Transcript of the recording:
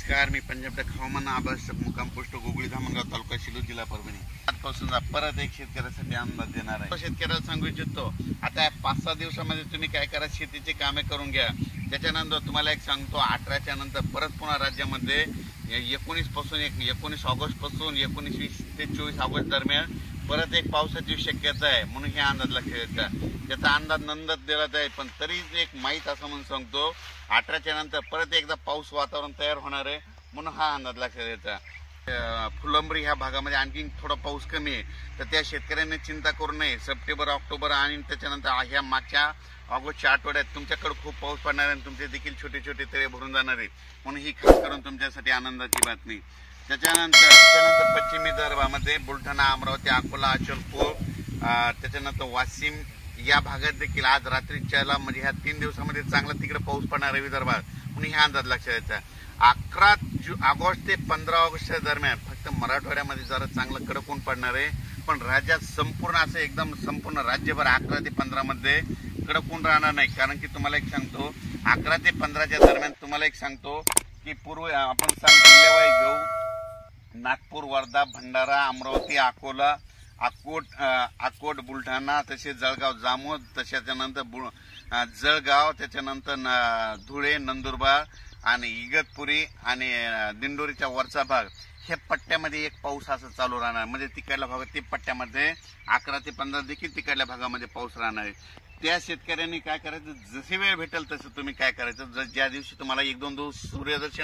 नमस्कार, मी पंजाब टेक हवामान आभास मुक्काम पोस्ट गोगळी धामणगाव तालुका शिरूर जिल्हा परभणी. आजपासून परत एक शेतकऱ्यासाठी अंदाज देणार आहे. शेतकऱ्याला सांगू इच्छितो, आता 5-6 दिवसामध्ये तुम्ही काय करा, शेतीची कामे करून घ्या. त्याच्यानंतर तुम्हाला एक सांगतो, 18च्या नंतर परत पुन्हा राज्यामध्ये 19 ऑगस्ट पासून 19 ते 24 ऑगस्ट दरम्यान परत एक पावसाची शक्यता आहे. म्हणून हे अंदाज लक्षात घ्यायचा. त्याचा अंदाज नंतर दिला जाईल, पण तरी एक माहीत असं म्हणून सांगतो, 18च्या नंतर परत एकदा पाऊस वातावरण तयार होणार आहे. म्हणून हा अंदाज लक्षात घ्यायचा. फुलंब्री ह्या भागामध्ये आणखी थोडा पाऊस कमी आहे, तर त्या शेतकऱ्यांनी चिंता करू नये. सप्टेंबर, ऑक्टोबर आणि त्याच्यानंतर ह्या मागच्या ऑगस्टच्या आठवड्यात तुमच्याकडे खूप पाऊस पडणार आहे आणि तुमचे देखील छोटे छोटे तळे भरून जाणार आहेत. म्हणून ही खास करून तुमच्यासाठी आनंदाची बातमी. त्याच्यानंतर पश्चिमी विदर्भामध्ये बुलढाणा, अमरावती, अकोला, अचलपूर, त्याच्यानंतर वाशिम या भागात देखील आज रात्रीच्याला म्हणजे ह्या 3 दिवसामध्ये चांगला तिकडे पाऊस पडणार आहे विदर्भात. म्हणून हा अंदाज लक्षात घ्यायचा. 11 ऑगस्ट ते 15 ऑगस्टच्या दरम्यान फक्त मराठवाड्यामध्ये जरा चांगलं कडक ऊन पडणार आहे, पण राज्यात संपूर्ण असं एकदम संपूर्ण राज्यभर 11 ते 15 मध्ये कडक ऊन राहणार नाही. कारण की तुम्हाला एक सांगतो, 11 ते 15च्या दरम्यान तुम्हाला एक सांगतो की पूर्व आपण जिल्ह्यावाई घेऊ, नागपूर, वर्धा, भंडारा, अमरावती, अकोला, अकोट, बुलढाणा, तसेच जळगाव, जामोद, त्याच्यानंतर जळगाव, त्याच्यानंतर धुळे, नंदुरबार आणि इगतपुरी आणि दिंडोरीच्या वरचा भाग, हे पट्ट्यामध्ये एक पाऊस असं चालू राहणार. म्हणजे तिकडल्या भागात ते पट्ट्यामध्ये 11 ते 15 देखील तिकडल्या भागामध्ये पाऊस राहणार आहे. त्या शेतकऱ्यांनी काय करायचं, जसे वेळ भेटेल तसं तुम्ही काय करायचं, ज्या दिवशी तुम्हाला 1-2 दिवस सूर्यदर्शन